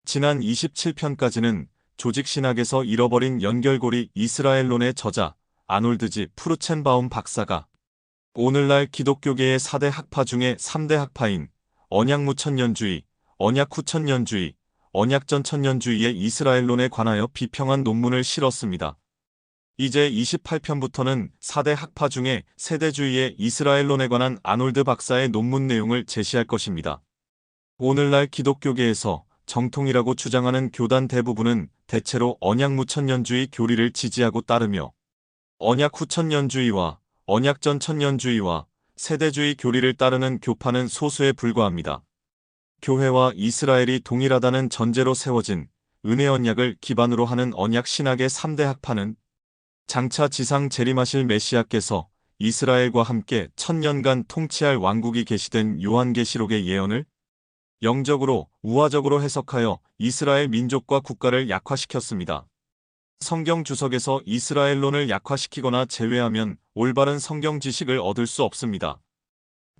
지난 27편까지는 조직신학에서 잃어버린 연결고리 이스라엘론의 저자 아놀드 G. 프루첸바움 박사가 오늘날 기독교계의 4대 학파 중에 3대 학파인 언약무천년주의, 언약후천년주의, 언약전천년주의의 이스라엘론에 관하여 비평한 논문을 실었습니다. 이제 28편부터는 4대 학파 중에 세대주의의 이스라엘론에 관한 아놀드 박사의 논문 내용을 제시할 것입니다. 오늘날 기독교계에서 정통이라고 주장하는 교단 대부분은 대체로 언약무천년주의 교리를 지지하고 따르며 언약후천년주의와 언약전천년주의와 세대주의 교리를 따르는 교파는 소수에 불과합니다. 교회와 이스라엘이 동일하다는 전제로 세워진 은혜 언약을 기반으로 하는 언약 신학의 3대 학파는 장차 지상 재림하실 메시아께서 이스라엘과 함께 1000년간 통치할 왕국이 계시된 요한계시록의 예언을 영적으로 우화적으로 해석하여 이스라엘 민족과 국가를 약화시켰습니다. 성경 주석에서 이스라엘론을 약화시키거나 제외하면 올바른 성경 지식을 얻을 수 없습니다.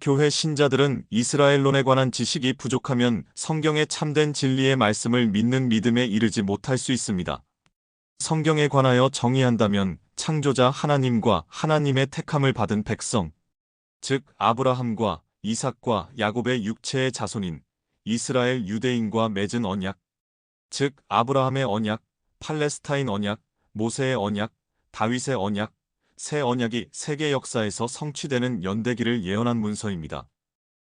교회 신자들은 이스라엘론에 관한 지식이 부족하면 성경의 참된 진리의 말씀을 믿는 믿음에 이르지 못할 수 있습니다. 성경에 관하여 정의한다면 창조자 하나님과 하나님의 택함을 받은 백성, 즉 아브라함과 이삭과 야곱의 육체의 자손인 이스라엘 유대인과 맺은 언약, 즉 아브라함의 언약, 팔레스타인 언약, 모세의 언약, 다윗의 언약, 새 언약이 세계 역사에서 성취되는 연대기를 예언한 문서입니다.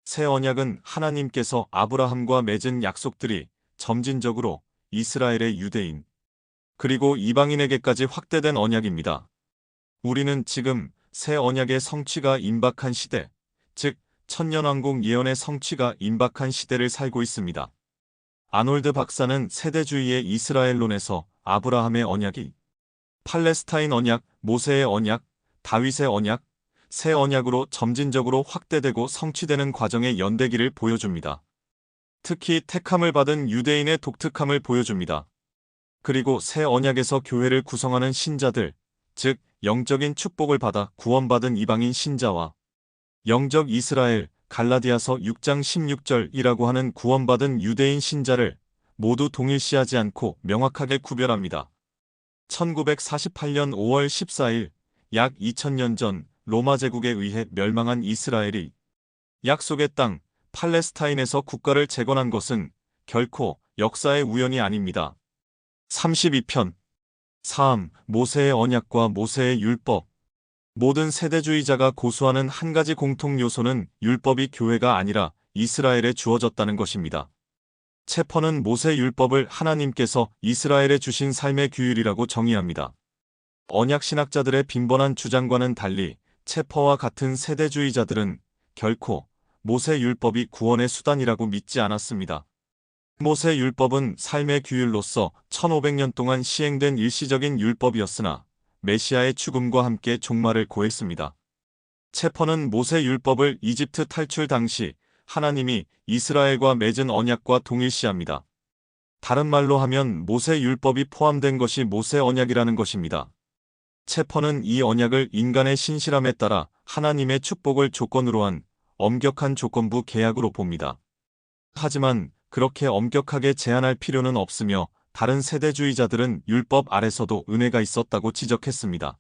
새 언약은 하나님께서 아브라함과 맺은 약속들이 점진적으로 이스라엘의 유대인, 그리고 이방인에게까지 확대된 언약입니다. 우리는 지금 새 언약의 성취가 임박한 시대, 즉 천년왕국 예언의 성취가 임박한 시대를 살고 있습니다. 아놀드 박사는 세대주의의 이스라엘론에서 아브라함의 언약이 팔레스타인 언약, 모세의 언약, 다윗의 언약, 새 언약으로 점진적으로 확대되고 성취되는 과정의 연대기를 보여줍니다. 특히 택함을 받은 유대인의 독특함을 보여줍니다. 그리고 새 언약에서 교회를 구성하는 신자들, 즉 영적인 축복을 받아 구원받은 이방인 신자와 영적 이스라엘, 갈라디아서 6장 16절이라고 하는 구원받은 유대인 신자를 모두 동일시하지 않고 명확하게 구별합니다. 1948년 5월 14일, 약 2000년 전 로마 제국에 의해 멸망한 이스라엘이 약속의 땅 팔레스타인에서 국가를 재건한 것은 결코 역사의 우연이 아닙니다. 32편 3. 모세의 언약과 모세의 율법. 모든 세대주의자가 고수하는 한 가지 공통 요소는 율법이 교회가 아니라 이스라엘에 주어졌다는 것입니다. 체퍼는 모세 율법을 하나님께서 이스라엘에 주신 삶의 규율이라고 정의합니다. 언약신학자들의 빈번한 주장과는 달리 체퍼와 같은 세대주의자들은 결코 모세 율법이 구원의 수단이라고 믿지 않았습니다. 모세 율법은 삶의 규율로서 1500년 동안 시행된 일시적인 율법이었으나 메시아의 죽음과 함께 종말을 고했습니다. 체퍼는 모세 율법을 이집트 탈출 당시 하나님이 이스라엘과 맺은 언약과 동일시합니다. 다른 말로 하면 모세 율법이 포함된 것이 모세 언약이라는 것입니다. 체퍼는 이 언약을 인간의 신실함에 따라 하나님의 축복을 조건으로 한 엄격한 조건부 계약으로 봅니다. 하지만 그렇게 엄격하게 제한할 필요는 없으며 다른 세대주의자들은 율법 아래서도 은혜가 있었다고 지적했습니다.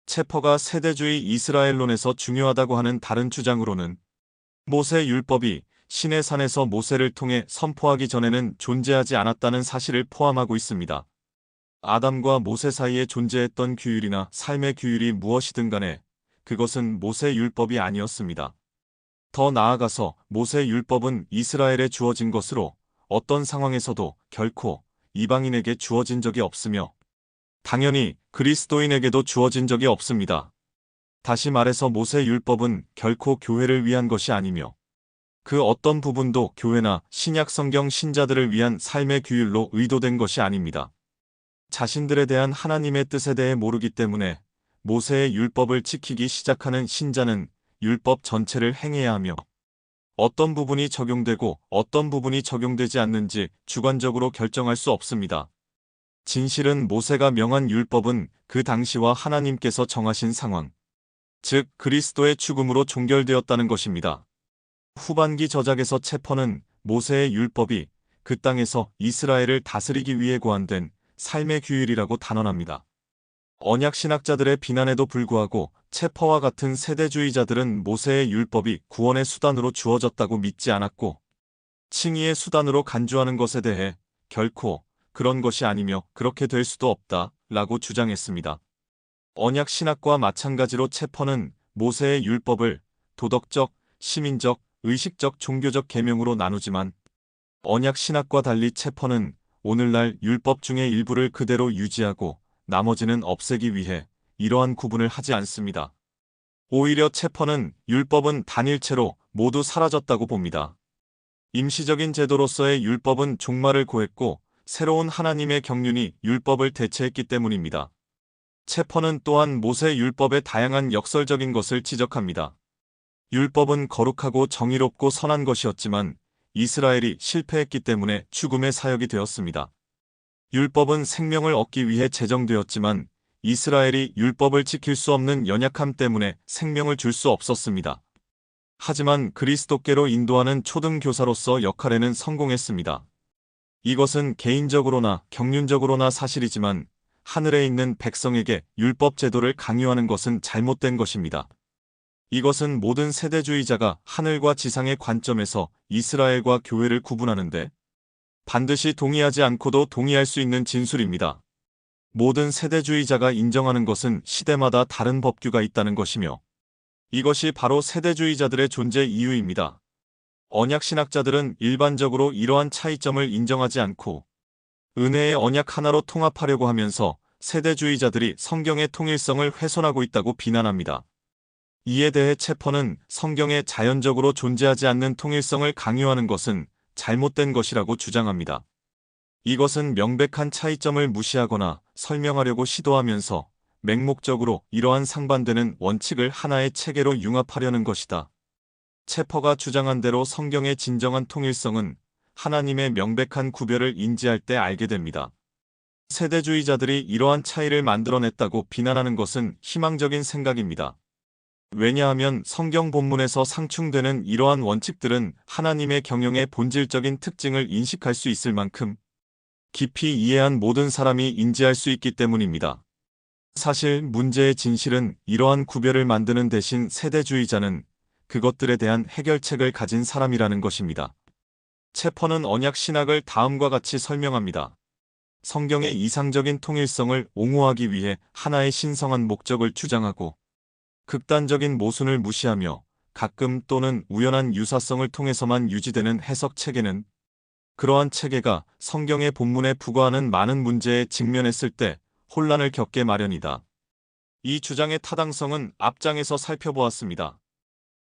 체퍼가 세대주의 이스라엘론에서 중요하다고 하는 다른 주장으로는 모세 율법이 신의 산에서 모세를 통해 선포하기 전에는 존재하지 않았다는 사실을 포함하고 있습니다. 아담과 모세 사이에 존재했던 규율이나 삶의 규율이 무엇이든 간에 그것은 모세 율법이 아니었습니다. 더 나아가서 모세 율법은 이스라엘에 주어진 것으로 어떤 상황에서도 결코 이방인에게 주어진 적이 없으며 당연히 그리스도인에게도 주어진 적이 없습니다. 다시 말해서 모세 율법은 결코 교회를 위한 것이 아니며 그 어떤 부분도 교회나 신약 성경 신자들을 위한 삶의 규율로 의도된 것이 아닙니다. 자신들에 대한 하나님의 뜻에 대해 모르기 때문에 모세의 율법을 지키기 시작하는 신자는 율법 전체를 행해야 하며 어떤 부분이 적용되고 어떤 부분이 적용되지 않는지 주관적으로 결정할 수 없습니다. 진실은 모세가 명한 율법은 그 당시와 하나님께서 정하신 상황, 즉 그리스도의 죽음으로 종결되었다는 것입니다. 후반기 저작에서 체퍼는 모세의 율법이 그 땅에서 이스라엘을 다스리기 위해 고안된 삶의 규율이라고 단언합니다. 언약 신학자들의 비난에도 불구하고 체퍼와 같은 세대주의자들은 모세의 율법이 구원의 수단으로 주어졌다고 믿지 않았고, 칭의의 수단으로 간주하는 것에 대해 결코 그런 것이 아니며 그렇게 될 수도 없다 라고 주장했습니다. 언약 신학과 마찬가지로 체퍼는 모세의 율법을 도덕적, 시민적, 의식적, 종교적 계명으로 나누지만, 언약 신학과 달리 체퍼는 오늘날 율법 중의 일부를 그대로 유지하고 나머지는 없애기 위해 이러한 구분을 하지 않습니다. 오히려 체퍼는 율법은 단일체로 모두 사라졌다고 봅니다. 임시적인 제도로서의 율법은 종말을 고했고 새로운 하나님의 경륜이 율법을 대체했기 때문입니다. 체퍼는 또한 모세 율법의 다양한 역설적인 것을 지적합니다. 율법은 거룩하고 정의롭고 선한 것이었지만 이스라엘이 실패했기 때문에 죽음의 사역이 되었습니다. 율법은 생명을 얻기 위해 제정되었지만 이스라엘이 율법을 지킬 수 없는 연약함 때문에 생명을 줄 수 없었습니다. 하지만 그리스도께로 인도하는 초등교사로서 역할에는 성공했습니다. 이것은 개인적으로나 경륜적으로나 사실이지만 하늘에 있는 백성에게 율법 제도를 강요하는 것은 잘못된 것입니다. 이것은 모든 세대주의자가 하늘과 지상의 관점에서 이스라엘과 교회를 구분하는데 반드시 동의하지 않고도 동의할 수 있는 진술입니다. 모든 세대주의자가 인정하는 것은 시대마다 다른 법규가 있다는 것이며 이것이 바로 세대주의자들의 존재 이유입니다. 언약신학자들은 일반적으로 이러한 차이점을 인정하지 않고 은혜의 언약 하나로 통합하려고 하면서 세대주의자들이 성경의 통일성을 훼손하고 있다고 비난합니다. 이에 대해 체퍼는 성경에 자연적으로 존재하지 않는 통일성을 강요하는 것은 잘못된 것이라고 주장합니다. 이것은 명백한 차이점을 무시하거나 설명하려고 시도하면서 맹목적으로 이러한 상반되는 원칙을 하나의 체계로 융합하려는 것이다. 체퍼가 주장한 대로 성경의 진정한 통일성은 하나님의 명백한 구별을 인지할 때 알게 됩니다. 세대주의자들이 이러한 차이를 만들어냈다고 비난하는 것은 희망적인 생각입니다. 왜냐하면 성경 본문에서 상충되는 이러한 원칙들은 하나님의 경영의 본질적인 특징을 인식할 수 있을 만큼 깊이 이해한 모든 사람이 인지할 수 있기 때문입니다. 사실 문제의 진실은 이러한 구별을 만드는 대신 세대주의자는 그것들에 대한 해결책을 가진 사람이라는 것입니다. 체퍼는 언약 신학을 다음과 같이 설명합니다. 성경의 이상적인 통일성을 옹호하기 위해 하나의 신성한 목적을 주장하고 극단적인 모순을 무시하며 가끔 또는 우연한 유사성을 통해서만 유지되는 해석 체계는 그러한 체계가 성경의 본문에 부과하는 많은 문제에 직면했을 때 혼란을 겪게 마련이다. 이 주장의 타당성은 앞장에서 살펴보았습니다.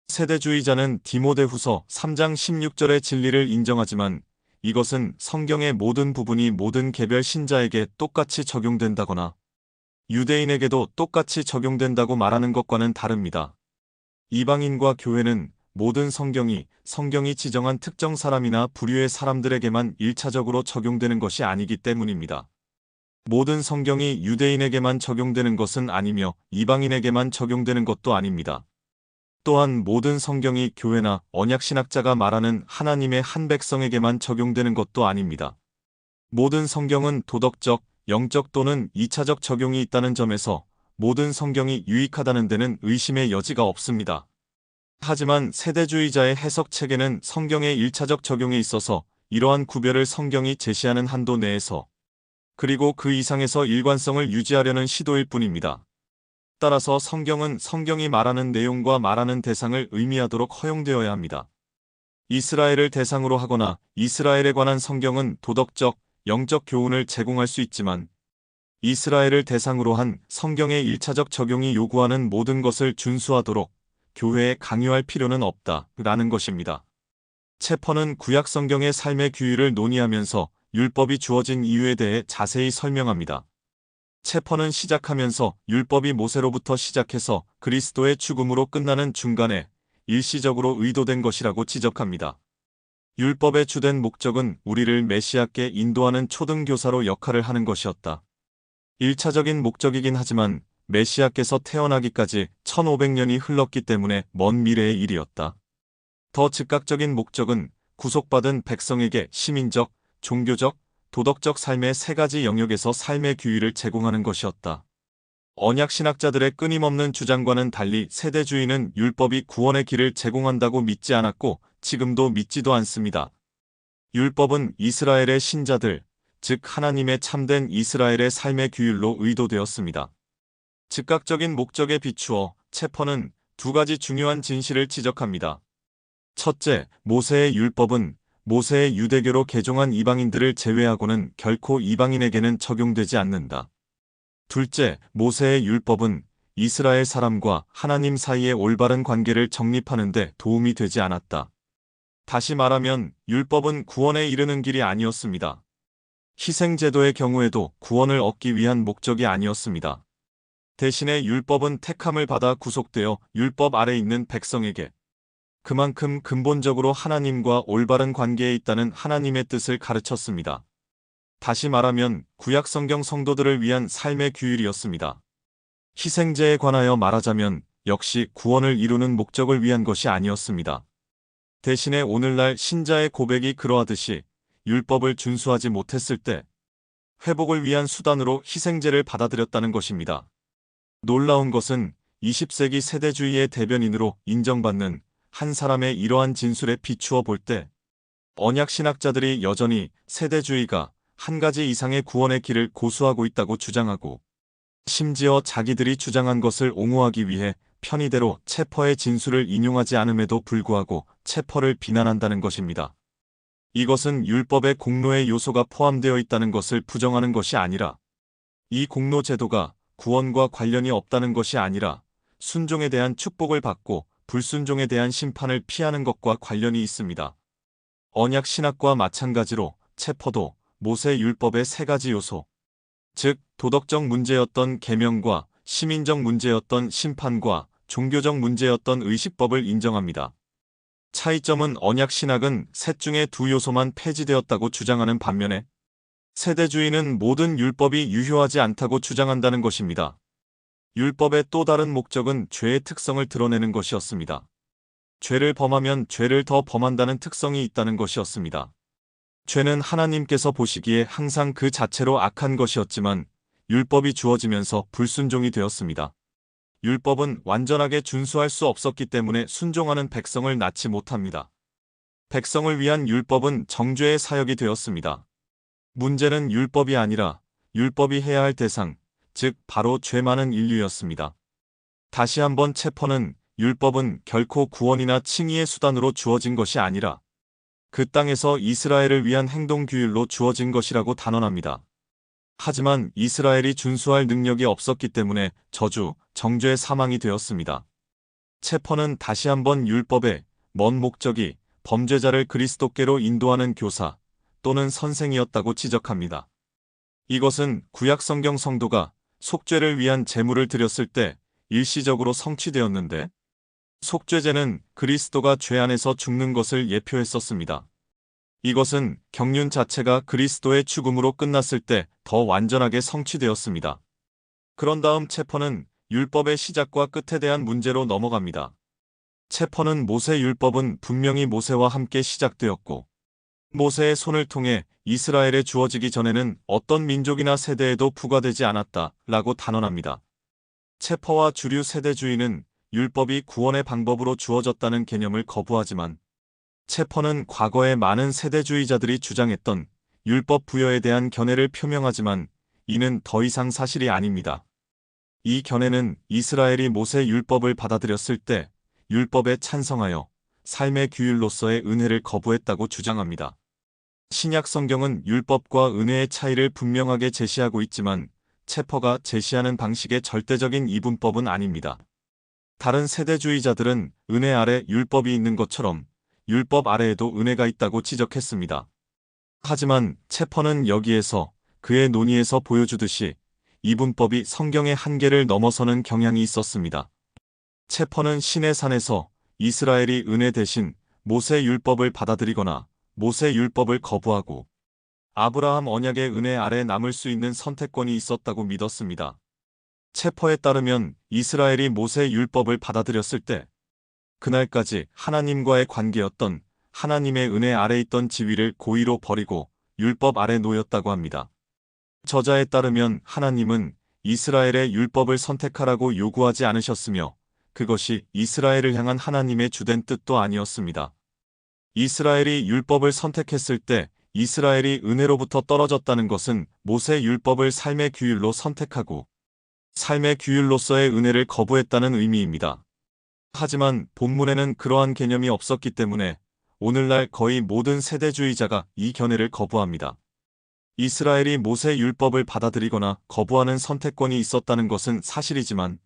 세대주의자는 디모데후서 3장 16절의 진리를 인정하지만 이것은 성경의 모든 부분이 모든 개별 신자에게 똑같이 적용된다거나 유대인에게도 똑같이 적용된다고 말하는 것과는 다릅니다. 이방인과 교회는 모든 성경이 지정한 특정 사람이나 부류의 사람들에게만 1차적으로 적용되는 것이 아니기 때문입니다. 모든 성경이 유대인에게만 적용되는 것은 아니며 이방인에게만 적용되는 것도 아닙니다. 또한 모든 성경이 교회나 언약신학자가 말하는 하나님의 한 백성에게만 적용되는 것도 아닙니다. 모든 성경은 도덕적, 영적 또는 2차적 적용이 있다는 점에서 모든 성경이 유익하다는 데는 의심의 여지가 없습니다. 하지만 세대주의자의 해석 체계는 성경의 1차적 적용에 있어서 이러한 구별을 성경이 제시하는 한도 내에서 그리고 그 이상에서 일관성을 유지하려는 시도일 뿐입니다. 따라서 성경은 성경이 말하는 내용과 말하는 대상을 의미하도록 허용되어야 합니다. 이스라엘을 대상으로 하거나 이스라엘에 관한 성경은 도덕적, 영적 교훈을 제공할 수 있지만 이스라엘을 대상으로 한 성경의 1차적 적용이 요구하는 모든 것을 준수하도록 교회에 강요할 필요는 없다라는 것입니다. 체퍼는 구약 성경의 삶의 규율을 논의하면서 율법이 주어진 이유에 대해 자세히 설명합니다. 체퍼는 시작하면서 율법이 모세로부터 시작해서 그리스도의 죽음으로 끝나는 중간에 일시적으로 의도된 것이라고 지적합니다. 율법의 주된 목적은 우리를 메시아께 인도하는 초등교사로 역할을 하는 것이었다. 1차적인 목적이긴 하지만 메시아께서 태어나기까지 1500년이 흘렀기 때문에 먼 미래의 일이었다. 더 즉각적인 목적은 구속받은 백성에게 시민적, 종교적, 도덕적 삶의 세 가지 영역에서 삶의 규율을 제공하는 것이었다. 언약 신학자들의 끊임없는 주장과는 달리 세대주의는 율법이 구원의 길을 제공한다고 믿지 않았고 지금도 믿지도 않습니다. 율법은 이스라엘의 신자들, 즉 하나님의 참된 이스라엘의 삶의 규율로 의도되었습니다. 즉각적인 목적에 비추어 체퍼는 두 가지 중요한 진실을 지적합니다. 첫째, 모세의 율법은 모세의 유대교로 개종한 이방인들을 제외하고는 결코 이방인에게는 적용되지 않는다. 둘째, 모세의 율법은 이스라엘 사람과 하나님 사이의 올바른 관계를 정립하는 데 도움이 되지 않았다. 다시 말하면 율법은 구원에 이르는 길이 아니었습니다. 희생제도의 경우에도 구원을 얻기 위한 목적이 아니었습니다. 대신에 율법은 택함을 받아 구속되어 율법 아래 있는 백성에게 그만큼 근본적으로 하나님과 올바른 관계에 있다는 하나님의 뜻을 가르쳤습니다. 다시 말하면 구약 성경 성도들을 위한 삶의 규율이었습니다. 희생제에 관하여 말하자면 역시 구원을 이루는 목적을 위한 것이 아니었습니다. 대신에 오늘날 신자의 고백이 그러하듯이 율법을 준수하지 못했을 때 회복을 위한 수단으로 희생제를 받아들였다는 것입니다. 놀라운 것은 20세기 세대주의의 대변인으로 인정받는 한 사람의 이러한 진술에 비추어 볼 때 언약 신학자들이 여전히 세대주의가 한 가지 이상의 구원의 길을 고수하고 있다고 주장하고 심지어 자기들이 주장한 것을 옹호하기 위해 편의대로 체퍼의 진술을 인용하지 않음에도 불구하고 체퍼를 비난한다는 것입니다. 이것은 율법의 공로의 요소가 포함되어 있다는 것을 부정하는 것이 아니라 이 공로 제도가 구원과 관련이 없다는 것이 아니라 순종에 대한 축복을 받고 불순종에 대한 심판을 피하는 것과 관련이 있습니다. 언약 신학과 마찬가지로 체퍼도 모세 율법의 세 가지 요소, 즉 도덕적 문제였던 계명과 시민적 문제였던 심판과 종교적 문제였던 의식법을 인정합니다. 차이점은 언약 신학은 셋 중에 두 요소만 폐지되었다고 주장하는 반면에 세대주의는 모든 율법이 유효하지 않다고 주장한다는 것입니다. 율법의 또 다른 목적은 죄의 특성을 드러내는 것이었습니다. 죄를 범하면 죄를 더 범한다는 특성이 있다는 것이었습니다. 죄는 하나님께서 보시기에 항상 그 자체로 악한 것이었지만 율법이 주어지면서 불순종이 되었습니다. 율법은 완전하게 준수할 수 없었기 때문에 순종하는 백성을 낳지 못합니다. 백성을 위한 율법은 정죄의 사역이 되었습니다. 문제는 율법이 아니라 율법이 해야 할 대상, 즉 바로 죄 많은 인류였습니다. 다시 한번 체퍼는 율법은 결코 구원이나 칭의의 수단으로 주어진 것이 아니라 그 땅에서 이스라엘을 위한 행동 규율로 주어진 것이라고 단언합니다. 하지만 이스라엘이 준수할 능력이 없었기 때문에 저주, 정죄의 사망이 되었습니다. 체퍼는 다시 한번 율법의 먼 목적이 범죄자를 그리스도께로 인도하는 교사 또는 선생이었다고 지적합니다. 이것은 구약 성경 성도가 속죄를 위한 제물을 드렸을 때 일시적으로 성취되었는데 속죄제는 그리스도가 죄 안에서 죽는 것을 예표했었습니다. 이것은 경륜 자체가 그리스도의 죽음으로 끝났을 때 더 완전하게 성취되었습니다. 그런 다음 체퍼는 율법의 시작과 끝에 대한 문제로 넘어갑니다. 체퍼는 모세 율법은 분명히 모세와 함께 시작되었고 모세의 손을 통해 이스라엘에 주어지기 전에는 어떤 민족이나 세대에도 부과되지 않았다라고 단언합니다. 체퍼와 주류 세대주의는 율법이 구원의 방법으로 주어졌다는 개념을 거부하지만 체퍼는 과거의 많은 세대주의자들이 주장했던 율법 부여에 대한 견해를 표명하지만 이는 더 이상 사실이 아닙니다. 이 견해는 이스라엘이 모세 율법을 받아들였을 때 율법에 찬성하여 삶의 규율로서의 은혜를 거부했다고 주장합니다. 신약 성경은 율법과 은혜의 차이를 분명하게 제시하고 있지만 체퍼가 제시하는 방식의 절대적인 이분법은 아닙니다. 다른 세대주의자들은 은혜 아래 율법이 있는 것처럼 율법 아래에도 은혜가 있다고 지적했습니다. 하지만 체퍼는 여기에서 그의 논의에서 보여주듯이 이분법이 성경의 한계를 넘어서는 경향이 있었습니다. 체퍼는 시내 산에서 이스라엘이 은혜 대신 모세 율법을 받아들이거나 모세 율법을 거부하고 아브라함 언약의 은혜 아래 남을 수 있는 선택권이 있었다고 믿었습니다. 체퍼에 따르면 이스라엘이 모세 율법을 받아들였을 때 그날까지 하나님과의 관계였던 하나님의 은혜 아래 있던 지위를 고의로 버리고 율법 아래 놓였다고 합니다. 저자에 따르면 하나님은 이스라엘의 율법을 선택하라고 요구하지 않으셨으며 그것이 이스라엘을 향한 하나님의 주된 뜻도 아니었습니다. 이스라엘이 율법을 선택했을 때 이스라엘이 은혜로부터 떨어졌다는 것은 모세 율법을 삶의 규율로 선택하고 삶의 규율로서의 은혜를 거부했다는 의미입니다. 하지만 본문에는 그러한 개념이 없었기 때문에 오늘날 거의 모든 세대주의자가 이 견해를 거부합니다. 이스라엘이 모세 율법을 받아들이거나 거부하는 선택권이 있었다는 것은 사실이지만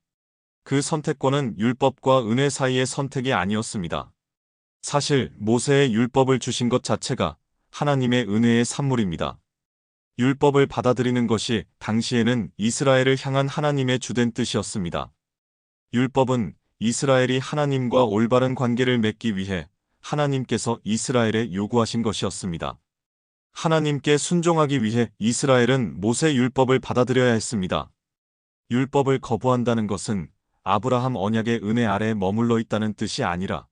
그 선택권은 율법과 은혜 사이의 선택이 아니었습니다. 사실 모세의 율법을 주신 것 자체가 하나님의 은혜의 산물입니다. 율법을 받아들이는 것이 당시에는 이스라엘을 향한 하나님의 주된 뜻이었습니다. 율법은 이스라엘이 하나님과 올바른 관계를 맺기 위해 하나님께서 이스라엘에 요구하신 것이었습니다. 하나님께 순종하기 위해 이스라엘은 모세 율법을 받아들여야 했습니다. 율법을 거부한다는 것은 아브라함 언약의 은혜 아래에 머물러 있다는 뜻이 아니라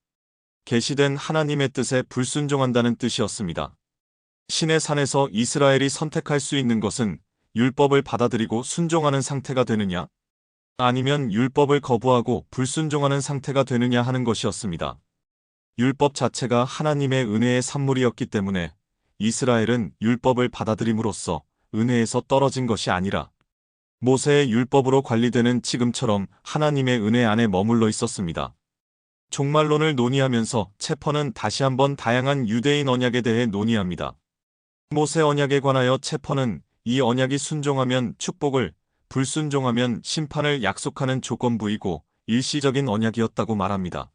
계시된 하나님의 뜻에 불순종한다는 뜻이었습니다. 신의 산에서 이스라엘이 선택할 수 있는 것은 율법을 받아들이고 순종하는 상태가 되느냐, 아니면 율법을 거부하고 불순종하는 상태가 되느냐 하는 것이었습니다. 율법 자체가 하나님의 은혜의 산물이었기 때문에 이스라엘은 율법을 받아들임으로써 은혜에서 떨어진 것이 아니라 모세의 율법으로 관리되는 지금처럼 하나님의 은혜 안에 머물러 있었습니다. 종말론을 논의하면서 체퍼는 다시 한번 다양한 유대인 언약에 대해 논의합니다. 모세 언약에 관하여 체퍼는 이 언약이 순종하면 축복을, 불순종하면 심판을 약속하는 조건부이고 일시적인 언약이었다고 말합니다.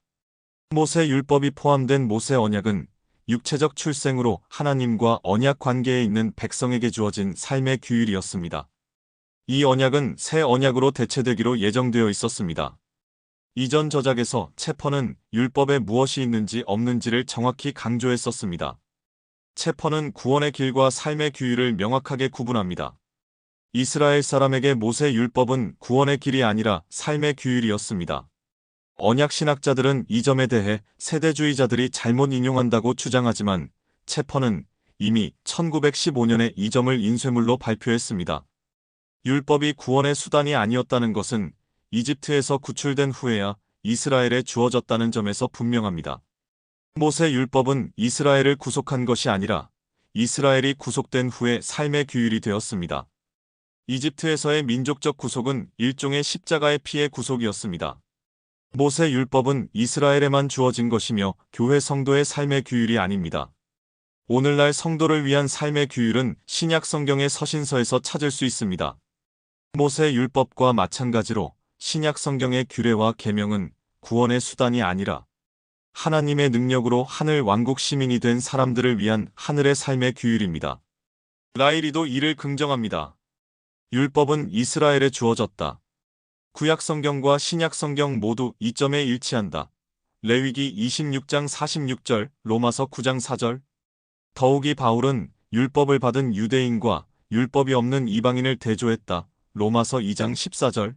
모세 율법이 포함된 모세 언약은 육체적 출생으로 하나님과 언약 관계에 있는 백성에게 주어진 삶의 규율이었습니다. 이 언약은 새 언약으로 대체되기로 예정되어 있었습니다. 이전 저작에서 체퍼는 율법에 무엇이 있는지 없는지를 정확히 강조했었습니다. 체퍼는 구원의 길과 삶의 규율을 명확하게 구분합니다. 이스라엘 사람에게 모세 율법은 구원의 길이 아니라 삶의 규율이었습니다. 언약 신학자들은 이 점에 대해 세대주의자들이 잘못 인용한다고 주장하지만 체퍼는 이미 1915년에 이 점을 인쇄물로 발표했습니다. 율법이 구원의 수단이 아니었다는 것은 이집트에서 구출된 후에야 이스라엘에 주어졌다는 점에서 분명합니다. 모세 율법은 이스라엘을 구속한 것이 아니라 이스라엘이 구속된 후에 삶의 규율이 되었습니다. 이집트에서의 민족적 구속은 일종의 십자가의 피의 구속이었습니다. 모세 율법은 이스라엘에만 주어진 것이며 교회 성도의 삶의 규율이 아닙니다. 오늘날 성도를 위한 삶의 규율은 신약 성경의 서신서에서 찾을 수 있습니다. 모세 율법과 마찬가지로 신약 성경의 규례와 계명은 구원의 수단이 아니라 하나님의 능력으로 하늘 왕국 시민이 된 사람들을 위한 하늘의 삶의 규율입니다. 라일이도 이를 긍정합니다. 율법은 이스라엘에 주어졌다. 구약 성경과 신약 성경 모두 이 점에 일치한다. 레위기 26장 46절, 로마서 9장 4절. 더욱이 바울은 율법을 받은 유대인과 율법이 없는 이방인을 대조했다. 로마서 2장 14절.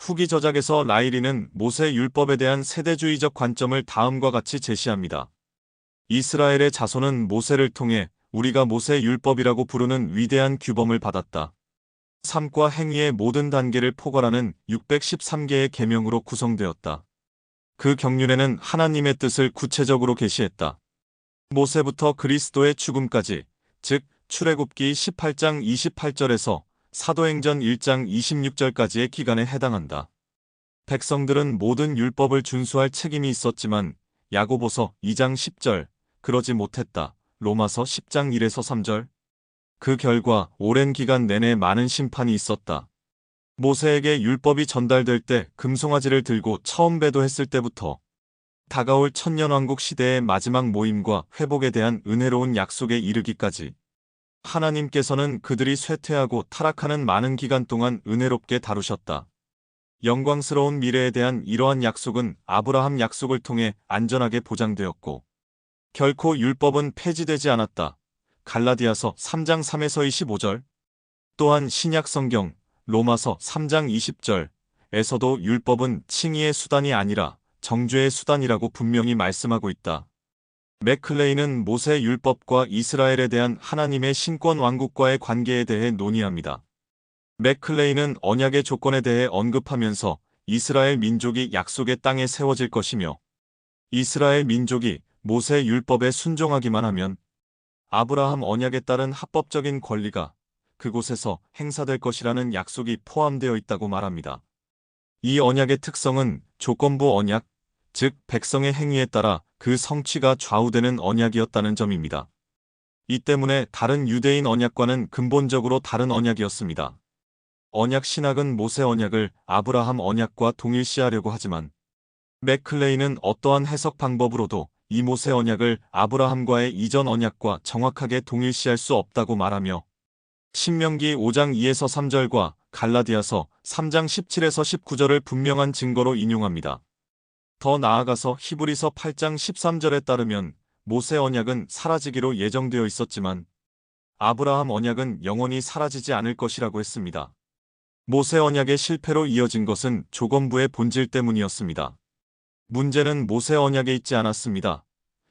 후기 저작에서 라일이는 모세 율법에 대한 세대주의적 관점을 다음과 같이 제시합니다. 이스라엘의 자손은 모세를 통해 우리가 모세 율법이라고 부르는 위대한 규범을 받았다. 삶과 행위의 모든 단계를 포괄하는 613개의 계명으로 구성되었다. 그 경륜에는 하나님의 뜻을 구체적으로 계시했다. 모세부터 그리스도의 죽음까지, 즉 출애굽기 18장 28절에서 사도행전 1장 26절까지의 기간에 해당한다. 백성들은 모든 율법을 준수할 책임이 있었지만 야고보서 2장 10절, 그러지 못했다. 로마서 10장 1에서 3절. 그 결과 오랜 기간 내내 많은 심판이 있었다. 모세에게 율법이 전달될 때 금송아지를 들고 처음 배도했을 때부터 다가올 천년왕국 시대의 마지막 모임과 회복에 대한 은혜로운 약속에 이르기까지 하나님께서는 그들이 쇠퇴하고 타락하는 많은 기간 동안 은혜롭게 다루셨다. 영광스러운 미래에 대한 이러한 약속은 아브라함 약속을 통해 안전하게 보장되었고 결코 율법은 폐지되지 않았다. 갈라디아서 3장 3에서 25절. 또한 신약 성경 로마서 3장 20절에서도 율법은 칭의의 수단이 아니라 정죄의 수단이라고 분명히 말씀하고 있다. 맥클레이는 모세 율법과 이스라엘에 대한 하나님의 신권 왕국과의 관계에 대해 논의합니다. 맥클레이는 언약의 조건에 대해 언급하면서 이스라엘 민족이 약속의 땅에 세워질 것이며 이스라엘 민족이 모세 율법에 순종하기만 하면 아브라함 언약에 따른 합법적인 권리가 그곳에서 행사될 것이라는 약속이 포함되어 있다고 말합니다. 이 언약의 특성은 조건부 언약, 즉 백성의 행위에 따라 그 성취가 좌우되는 언약이었다는 점입니다. 이 때문에 다른 유대인 언약과는 근본적으로 다른 언약이었습니다. 언약 신학은 모세 언약을 아브라함 언약과 동일시하려고 하지만 맥클레이는 어떠한 해석 방법으로도 이 모세 언약을 아브라함과의 이전 언약과 정확하게 동일시할 수 없다고 말하며 신명기 5장 2에서 3절과 갈라디아서 3장 17에서 19절을 분명한 증거로 인용합니다. 더 나아가서 히브리서 8장 13절에 따르면 모세 언약은 사라지기로 예정되어 있었지만 아브라함 언약은 영원히 사라지지 않을 것이라고 했습니다. 모세 언약의 실패로 이어진 것은 조건부의 본질 때문이었습니다. 문제는 모세 언약에 있지 않았습니다.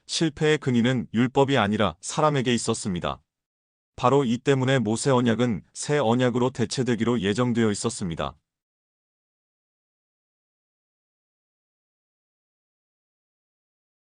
실패의 근인은 율법이 아니라 사람에게 있었습니다. 바로 이 때문에 모세 언약은 새 언약으로 대체되기로 예정되어 있었습니다.